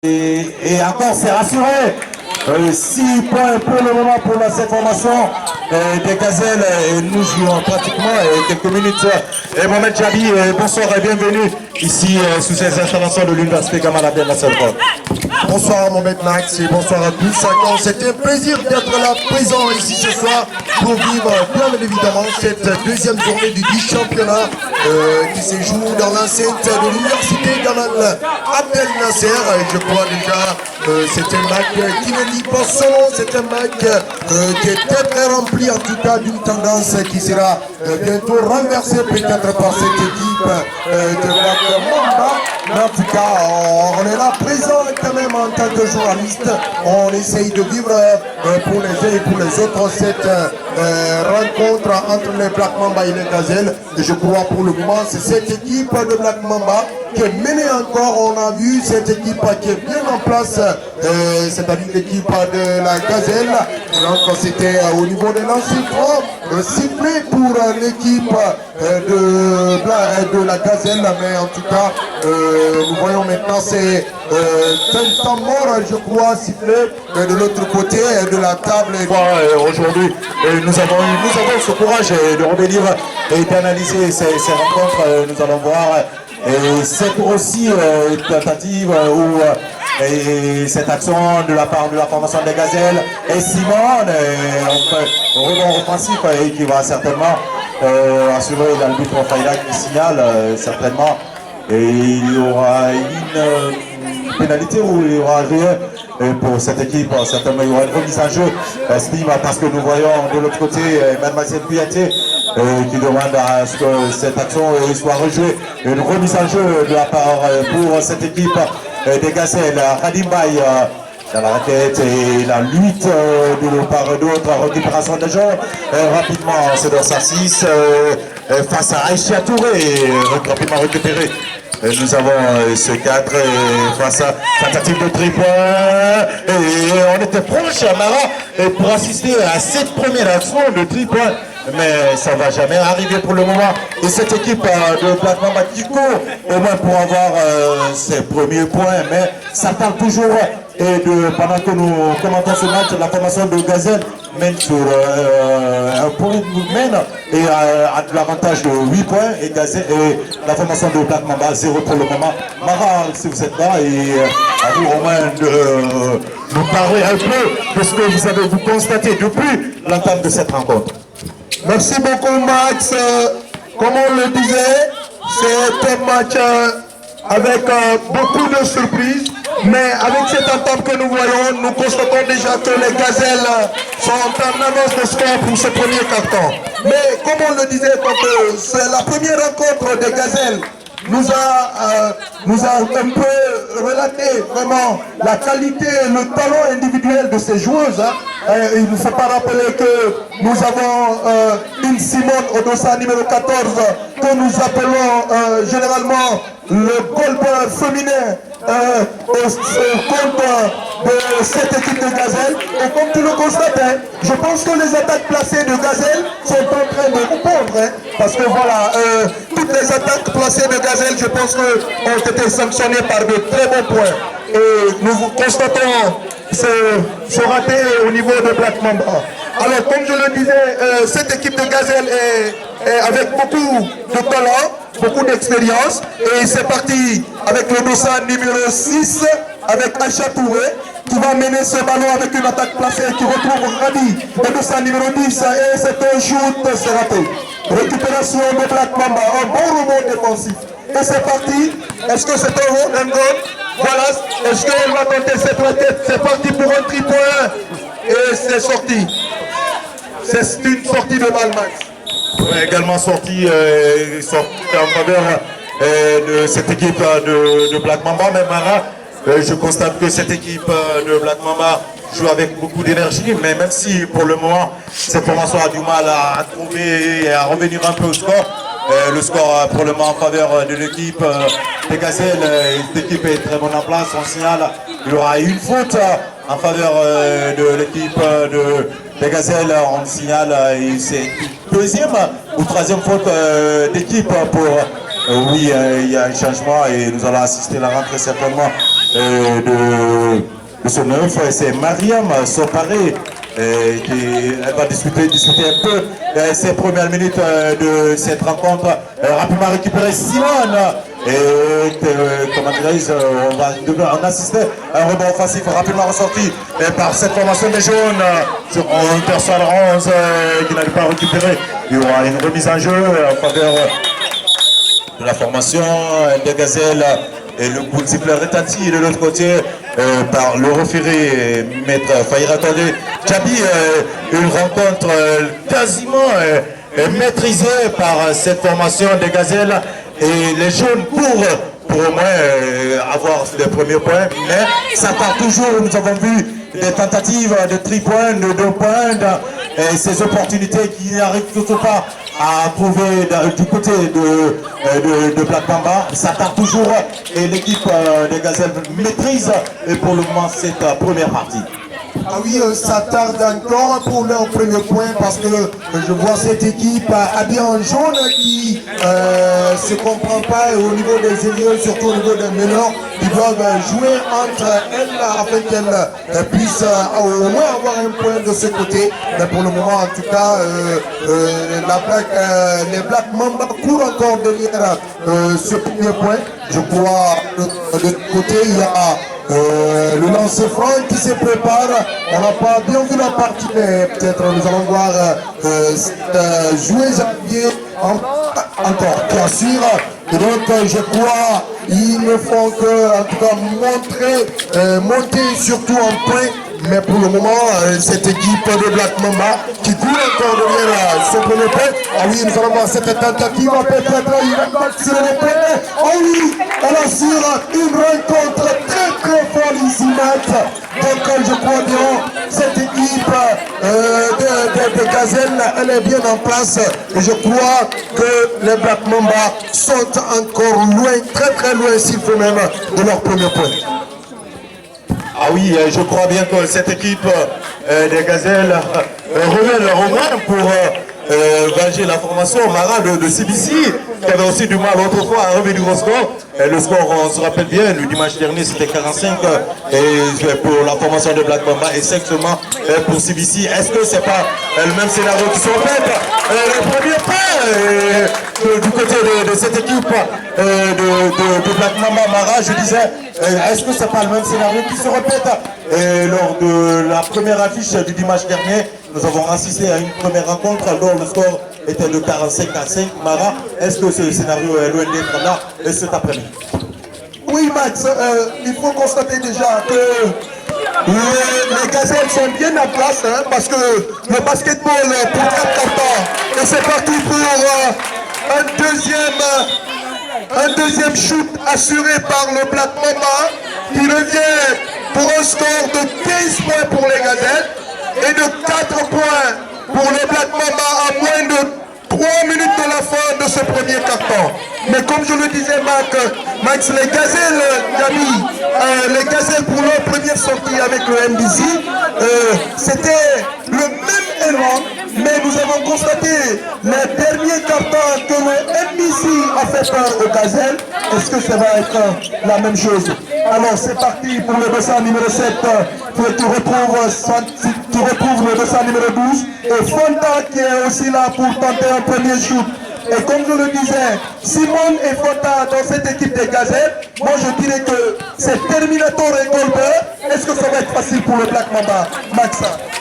Et encore, c'est rassuré. 6 points pour le moment pour cette formation des Gazelles. Nous jouons pratiquement quelques minutes. Et Mohamed Jabi, bonsoir et bienvenue ici sous ces installations de l'Université Gamal Abdel Nasser. Bonsoir Mohamed Max et bonsoir à tous. C'était un plaisir d'être là présent ici ce soir pour vivre bien évidemment cette deuxième journée du 10 championnat qui se joue dans l'enceinte de l'Université Gamal Abdel Nasser. Je crois déjà c'est un match qui ne dit pas son nom, c'est un match qui est très rempli en tout cas d'une tendance qui sera bientôt renversée peut-être par cette équipe de Mamba. Mais en tout cas, on est là présent quand même en tant que journaliste. On essaye de vivre pour les uns et pour les autres cette rencontre entre les Black Mamba et les Gazelles. Et je crois pour le moment, c'est cette équipe de Black Mamba qui est menée encore. On a vu cette équipe qui est bien en place, c'est-à-dire l'équipe de la Gazelle. Donc c'était au niveau des lancers francs, sifflé pour l'équipe de la Gazelle. Mais en tout cas, nous voyons maintenant c'est un temps mort, je crois, sifflé de l'autre côté de la table. Aujourd'hui, nous avons ce courage de revenir et d'analyser ces rencontres. Nous allons voir. Et c'est aussi une tentative ou cette action de la part de la formation des Gazelles et Simone, un rebond offensif qui va certainement assurer l'arbitre Faïda qui signale certainement. Et il y aura une pénalité ou il y aura rien pour cette équipe. Certainement il y aura une remise en jeu, parce que nous voyons de l'autre côté Mademoiselle Piaté qui demande à ce que cette action soit rejouée. Une remise en jeu de la part pour cette équipe des Gazelles. Radimbaï dans la raquette et la lutte de part d'autres, récupération de jeu rapidement, c'est dans sa 6 face à Aïcha Touré, rapidement récupéré. Nous avons ce 4 face à tentative de triple et on était proche à Mara pour assister à cette première action de triple, mais ça ne va jamais arriver pour le moment. Et cette équipe de Black Mamba qui court au moins pour avoir ses premiers points, mais ça parle toujours. Et pendant que nous commentons ce match, la formation de Gazelle mène sur un point, mène et a l'avantage de 8 points et la formation de Black Mamba 0 pour le moment. Mara, si vous êtes là, et à vous au moins de nous parler un peu de ce que vous avez constaté depuis l'entame de cette rencontre. Merci beaucoup Max. Comme on le disait, c'est un match avec beaucoup de surprises. Mais avec cette entente que nous voyons, nous constatons déjà que les Gazelles sont en avance de score pour ce premier carton. Mais comme on le disait, c'est la première rencontre des Gazelles nous a un peu relaté vraiment la qualité et le talent individuel de ces joueuses. Il ne faut pas rappeler que nous avons une Simone Odossa numéro 14 que nous appelons généralement le golfeur féminin au compte de cette équipe de Gazelle. Et comme tu le constates, je pense que les attaques placées de Gazelle sont en train de répondre. Parce que voilà, toutes les attaques placées de Gazelle, je pense ont été sanctionnées par de très bons points. Et nous constatons ce raté au niveau de Black Mamba. Alors, comme je le disais, cette équipe de Gazelle est avec beaucoup de talent, beaucoup d'expérience. Et c'est parti avec le dossard numéro 6, avec Aïcha Touré, qui va mener ce ballon avec une attaque placée, qui retrouve Radi, le dossard numéro 10, et c'est un shoot, c'est raté. Récupération de Black Mamba, un bon rebond défensif. Et c'est parti. Est-ce que c'est un goal? Voilà. Est-ce qu'elle va tenter cette raquette? C'est parti pour un tripoint. Et c'est sorti. C'est une sortie de balle, Max. Également sorti en faveur de cette équipe de Black Mamba. Mais Mara, je constate que cette équipe de Black Mamba joue avec beaucoup d'énergie, mais même si pour le moment cette formation a du mal à trouver et à revenir un peu au score, le score pour le moment en faveur de l'équipe des Gazelles. L'équipe est très bonne en place. On signale qu'il y aura une faute en faveur de l'équipe des Gazelles. On signale c'est deuxième ou troisième faute d'équipe pour... oui, il y a un changement et nous allons assister à la rentrée certainement de ce neuf, c'est Mariam Soparé. Elle va discuter un peu ces premières minutes de cette rencontre. Rapidement récupérer Simone. Et comment dirais-je, on assiste à un rebond offensif rapidement ressorti par cette formation des jaunes sur Intersoir 11 qui n'arrive pas à récupérer. Il y aura une remise en jeu en faveur de la formation des gazelles. Et le coup de sifflet retentit de l'autre côté par le référé maître Fahira Tandé. Djabi, une rencontre quasiment maîtrisée par cette formation des gazelles et les jaunes pour au moins avoir les premiers points, mais ça part toujours. Nous avons vu des tentatives de 3 points, de 2 points, et ces opportunités qui n'arrivent toujours pas à trouver du côté de Black Mamba. Ça part toujours et l'équipe des gazelles maîtrise et pour le moment cette première partie. Ah oui, ça tarde encore pour leur premier point parce que je vois cette équipe habillée en jaune qui se comprend pas au niveau des ailiers, surtout au niveau des meneurs, qui doivent jouer entre elles afin qu'elles puissent au moins avoir un point de ce côté. Mais pour le moment, en tout cas, les Black Mamba courent encore derrière ce premier point. Je crois de l'autre côté, il y a le lancer franc qui se prépare. On n'a pas bien vu la partie, mais peut-être nous allons voir jouer Xavier encore, bien sûr. Et donc je crois ils ne font que en tout cas monter surtout en point. Mais pour le moment, cette équipe de Black Mamba qui court encore derrière son premier point. Ah oui, nous allons voir cette tentative, peut-être il va sur le point. Oh oui, elle assure une rencontre très follissante. Donc je crois bien, cette équipe de Gazelle, elle est bien en place. Et je crois que les Black Mamba sont encore loin, très loin s'il faut même, de leur premier point. Ah oui, je crois bien que cette équipe des gazelles remet leur moins pour venger la formation Mara de CBC, qui avait aussi du mal autrefois à revenir au score. Et le score, on se rappelle bien, le dimanche dernier c'était 45 et pour la formation de Black Mamba et 5 seulement pour CBC. Est-ce que c'est pas le même scénario qui se répète? Le premier pas du côté de cette équipe de Black Mamba Mara, je disais, est-ce que c'est pas le même scénario qui se répète? Lors de la première affiche du dimanche dernier, nous avons assisté à une première rencontre dont le score était de 45 à 5. Mara, est-ce que ce scénario est loin d'être là cet après-midi? Oui, Max, il faut constater déjà que les gazelles sont bien en place parce que le basketball pour 4 cartons et c'est parti pour un deuxième shoot assuré par le Black Mamba qui revient pour un score de 15 points pour les gazelles et de 4 points pour les Black Mamba à moins de 3 minutes de la fin de ce premier carton. Mais comme je le disais Max, les gazelles, les gazelles pour leur première sortie avec le MDC, c'était le même élan, mais nous avons constaté les derniers cartons que le MDC a fait peur aux gazelles. Est-ce que ça va être la même chose? Alors c'est parti pour le dessin numéro 7, tu retrouves le dessin numéro 12 et Fonta qui est aussi là pour tenter un premier shoot. Et comme je le disais, Simone et Fonta dans cette équipe des gazelles, moi je dirais que c'est Terminator et Goldberg. Est-ce que ça va être facile pour le Black Mamba? Max,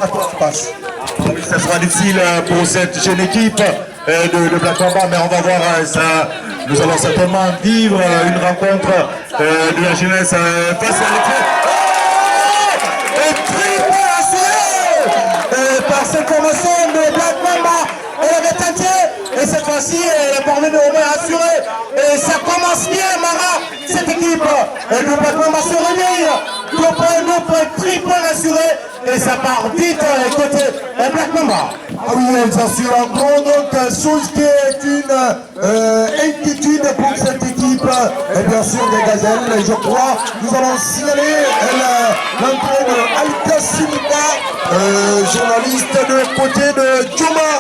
à toi je passe. Ça sera difficile pour cette jeune équipe de Black Mamba, mais on va voir ça. Nous allons certainement vivre une rencontre de la jeunesse face à l'équipe. Et triple assuré par cette formation de Black Mamba. Elle avait tenté et cette fois-ci elle est parvenue au moins assurée. Et ça commence bien, Mara, cette équipe. Et le Black Mamba se réveille. 2 points, triple assuré. Et ça part vite côté Black Mamba. Ah oui, elles assurent encore, donc chose qui est une inquiétude pour cette équipe, et bien sûr des gazelles, et je crois, nous allons signaler l'entrée de Alka Simba, journaliste de côté de Djuma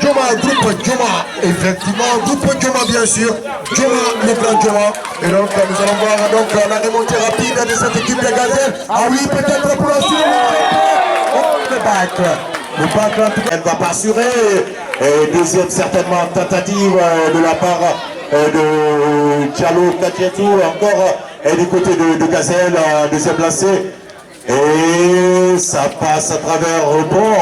Joma, groupe Joma, effectivement, groupe Joma bien sûr, Joma, le plan Joma. Et donc nous allons voir donc la remontée rapide de cette équipe de Gazelle. Ah oui, peut-être pour la suite. Le bac en tout cas, elle va pas assurer. Et deuxième certainement tentative de la part de Diallo Kadjetou, encore du côté de Gazelle, deuxième placé. Et ça passe à travers rebond,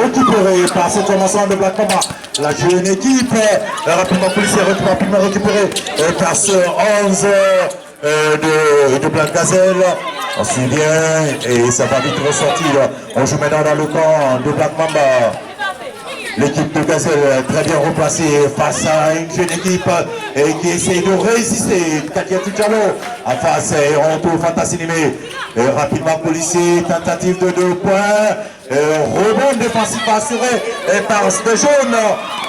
récupéré par cette formation de Black Mamba. La jeune équipe, rapidement policier, rapidement récupéré par ce 11 de Black Gazelle. On suit bien et ça va vite ressortir. On joue maintenant dans le camp de Black Mamba. L'équipe de Gazelle très bien replacée face à une jeune équipe qui essaie de résister. Kadjetou Diallo en face et on retrouve Fantassinimé. Rapidement policier, tentative de 2 points. Rebond défensif assuré par ce jaune.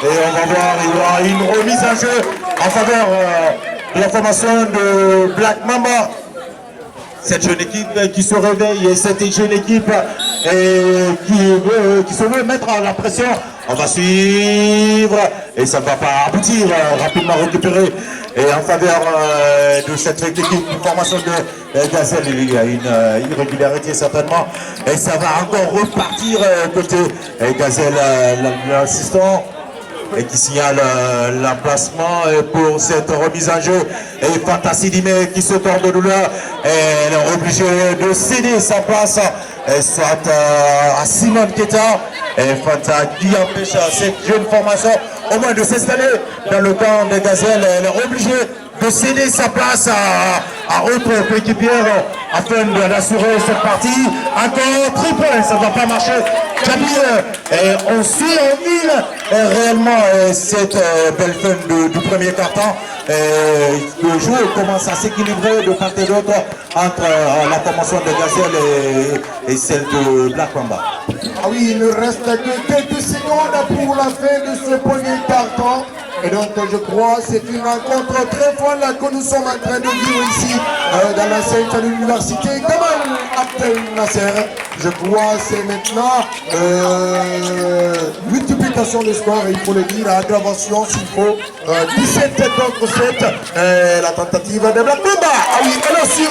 Et on va voir, il y aura une remise en jeu en faveur de la formation de Black Mamba. Cette jeune équipe qui se réveille et cette jeune équipe qui se veut mettre la pression. On va suivre et ça ne va pas aboutir. Rapidement récupéré et en faveur de cette équipe, une formation de Gazelle. Il y a une irrégularité certainement et ça va encore repartir côté Gazelle, l'assistant. Et qui signale l'emplacement pour cette remise en jeu. Et Fantassinimé qui se tord de douleur. Elle est obligée de céder sa place, soit à Simone Keta. Et Fanta qui empêche cette jeune formation au moins de s'installer dans le camp de Gazelle. Elle est obligée de céder sa place à autre coéquipière afin d'assurer cette partie. Encore triple, ça ne va pas marcher. Et on suit en ville réellement cette belle fin du premier quart-temps. Le jeu commence à s'équilibrer de part et d'autre entre la formation de Gazelle et celle de Black Mamba. Ah oui, il ne reste que quelques secondes pour la fin de ce premier quart-temps. Et donc je crois que c'est une rencontre très folle que nous sommes en train de vivre ici dans l'enceinte de l'université Gamal Abdel Nasser. Je crois que c'est maintenant multiplication des scores, il faut le dire, aggravation s'il faut. 17 contre 7, la tentative de Black Mamba. Ah oui, elle assure.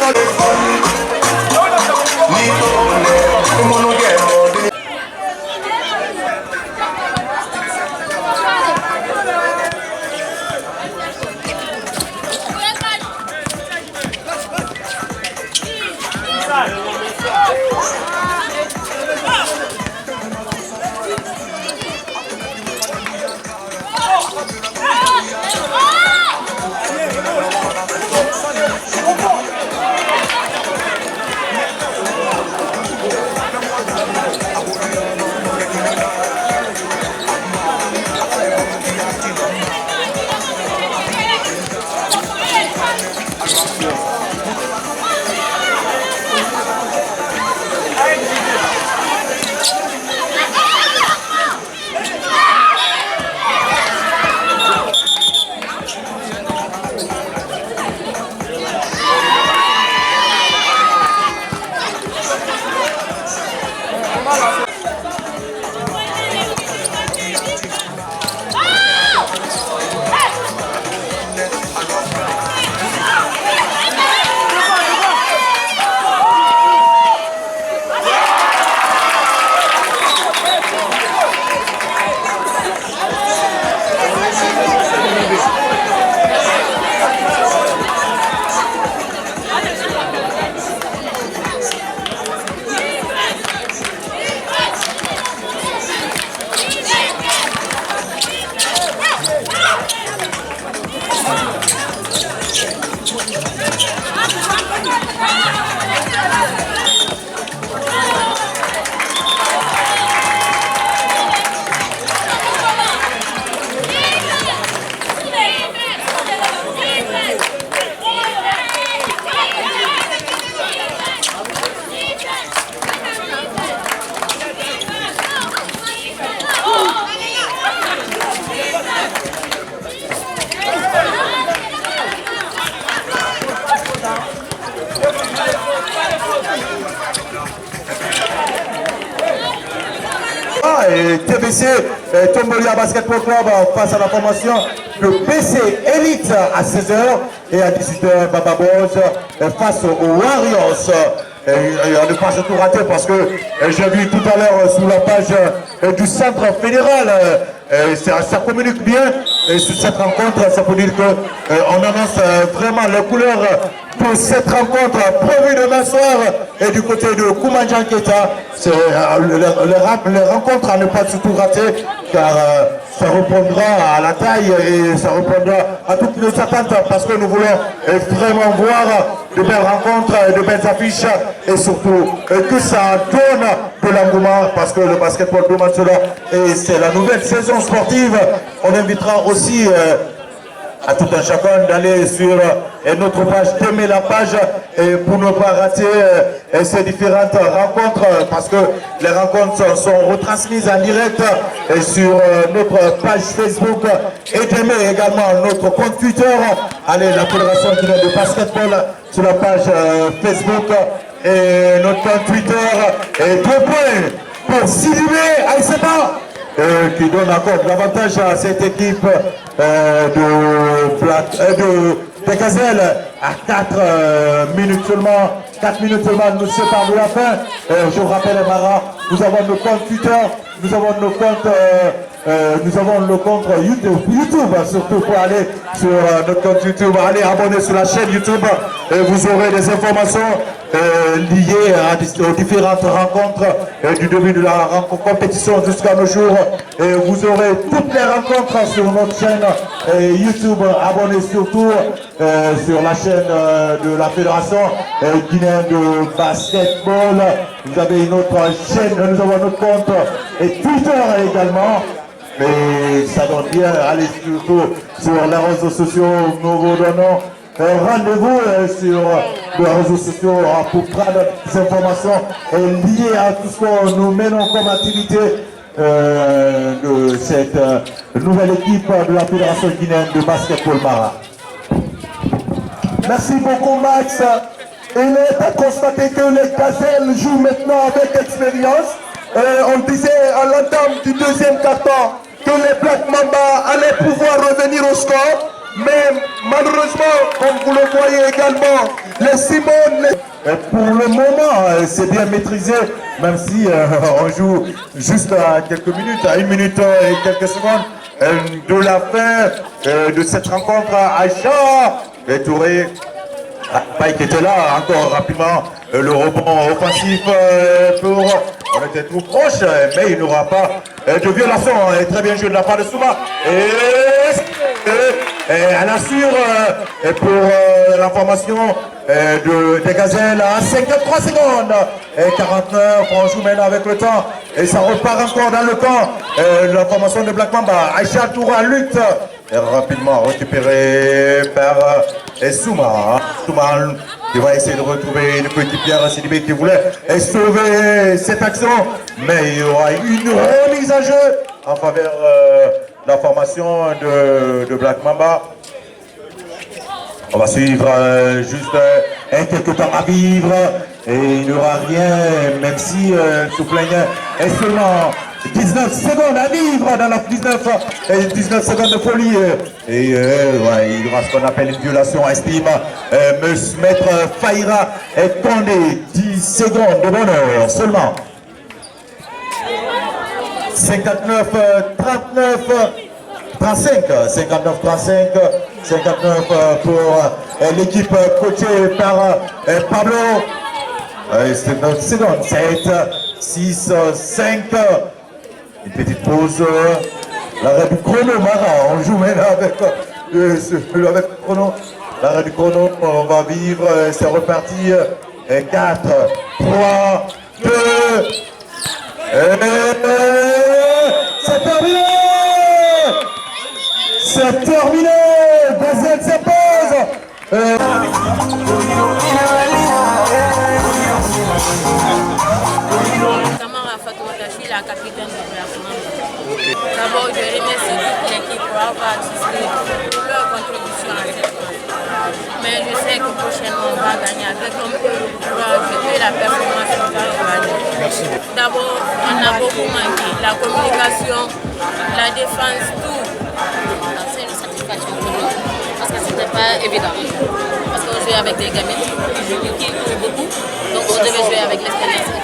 PC Tombolia Basketball Club face à la formation de PC Elite à 16h et à 18h Baba Boys face aux Warriors. Et on ne pas se tout rater parce que j'ai vu tout à l'heure sous la page du centre fédéral, ça communique bien et sur cette rencontre, ça peut dire qu'on annonce vraiment les couleurs de cette rencontre prévue demain soir et du côté de Koumanjan Keta. C'est les rencontres à ne pas du tout rater car ça répondra à la taille et ça répondra à toutes nos attentes parce que nous voulons vraiment voir de belles rencontres, de belles affiches et surtout que ça donne de l'engouement parce que le basketball de Mansoula et c'est la nouvelle saison sportive. On invitera aussi à tout un chacun d'aller sur notre page, d'aimer la page et pour ne pas rater ces différentes rencontres parce que les rencontres sont retransmises en direct sur notre page Facebook et d'aimer également notre compte Twitter. Allez, la Fédération guinéenne de basketball sur la page Facebook et notre compte Twitter et 2 points pour Sidibé Aïseba qui donne encore davantage à cette équipe de Gazelle à 4 minutes seulement. 4 minutes seulement nous séparent de la fin. Je vous rappelle, Mara, nous avons nos comptes Twitter, nous avons nos comptes, nous avons le compte YouTube, surtout pour aller sur notre compte YouTube, allez abonner sur la chaîne YouTube et vous aurez des informations liées aux différentes rencontres du début de la compétition jusqu'à nos jours. Et vous aurez toutes les rencontres sur notre chaîne YouTube. Abonnez surtout sur la chaîne de la Fédération guinéenne de basketball. Vous avez une autre chaîne, nous avons notre compte et Twitter également. Et ça donne bien, allez surtout sur les réseaux sociaux, nous vous donnons rendez-vous sur les réseaux sociaux pour prendre des informations liées à tout ce que nous menons comme activité de cette nouvelle équipe de la Fédération guinéenne de basketball Mara. Merci beaucoup Max. Il est à constater que les Gazelles jouent maintenant avec expérience. On disait à l'entame du deuxième quart-temps que les Black Mamba allaient pouvoir revenir au score. Mais malheureusement, comme vous le voyez également, les Simone... Pour le moment, c'est bien maîtrisé, même si on joue juste à quelques minutes, à 1 minute et quelques secondes de la fin de cette rencontre. Aïcha et Touré, Paille qui était là, encore rapidement, le rebond offensif on était trop proche, mais il n'aura pas de violation. Très bien joué de la part de Souma. Et elle assure pour l'information des Gazelles à 53 secondes. Et 49, on joue maintenant avec le temps. Et ça repart encore dans le camp. L'information de Black Mamba. Aïcha Toura lutte. Et rapidement récupéré par Souma. Souma qui va essayer de retrouver une petite pierre à Sidibé qui voulait sauver cette action. Mais il y aura une remise à jeu en faveur de la formation de Black Mamba. On va suivre juste quelques temps à vivre et il n'y aura rien, même si Souplaigne est seulement 19 secondes à vivre dans la 19 secondes de folie. Et ouais, il y aura ce qu'on appelle une violation, estime Maître Faïra et Condé, 10 secondes de bonheur seulement. 59, 39, 35, 59, 35, 59 pour l'équipe coachée par Pablo. C'est 9 secondes, 7, 6, 5. Une petite pause. L'arrêt du chrono, Mara. On joue maintenant avec le chrono. L'arrêt du chrono, on va vivre. C'est reparti. 4, 3, 2. C'est terminé! C'est terminé! Basel s'impose! Je suis la capitaine du Black Mamba. D'abord, je remercie toute l'équipe pour avoir assisté pour leur contribution à cette match. Mais je sais que prochainement on va gagner avec un peu de courage et la performance qu'on va gagner. Merci. D'abord, on a beaucoup manqué. La communication, la défense, tout. C'est une satisfaction pour nous parce que c'était pas évident. Parce qu'on jouait avec des gamins qui courent beaucoup, donc on devait jouer avec l'expérience.